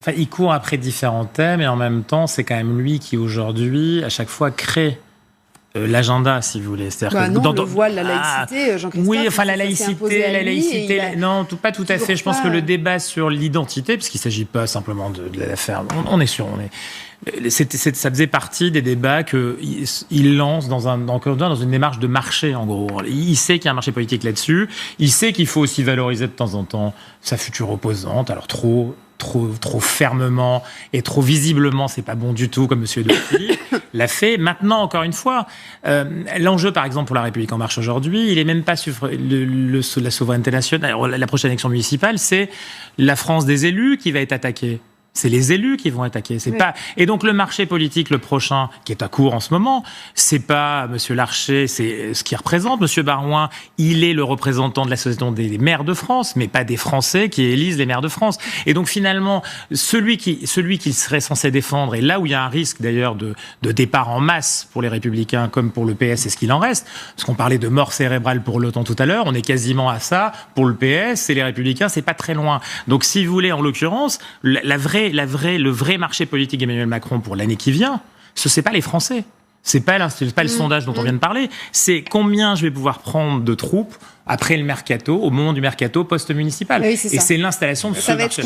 Enfin, il court après différents thèmes et en même temps, c'est quand même lui qui aujourd'hui, à chaque fois, crée l'agenda, si vous voulez. C'est-à-dire que le voile, la laïcité, Jean-Christophe. Oui, enfin la laïcité, non, pas tout à fait. Je pense que le débat sur l'identité, parce qu'il ne s'agit pas simplement de l'affaire, on est sûr, ça faisait partie des débats qu'il lance dans une démarche de marché, en gros. Il sait qu'il y a un marché politique là-dessus. Il sait qu'il faut aussi valoriser de temps en temps sa future opposante. Alors trop fermement et trop visiblement, c'est pas bon du tout, comme M. Dauphine l'a fait. Maintenant, encore une fois, l'enjeu, par exemple, pour La République En Marche aujourd'hui, il n'est même pas la souveraineté nationale. Alors, la prochaine élection municipale, c'est la France des élus qui va être attaquée. C'est les élus qui vont attaquer. Et donc le marché politique, le prochain, qui est à court en ce moment, c'est pas M. Larcher, c'est ce qu'il représente. M. Barouin, il est le représentant de l'association des maires de France, mais pas des Français qui élisent les maires de France. Et donc finalement, celui qu'il serait censé défendre, et là où il y a un risque d'ailleurs de départ en masse pour les Républicains comme pour le PS, c'est ce qu'il en reste. Parce qu'on parlait de mort cérébrale pour l'OTAN tout à l'heure, on est quasiment à ça pour le PS et les Républicains, c'est pas très loin. Donc si vous voulez, en l'occurrence, le vrai marché politique d'Emmanuel Macron pour l'année qui vient, ce n'est pas les Français. C'est pas le sondage dont on vient de parler. C'est combien je vais pouvoir prendre de troupes après le mercato, au moment du mercato post-municipal. Oui, et c'est l'installation de ce marché.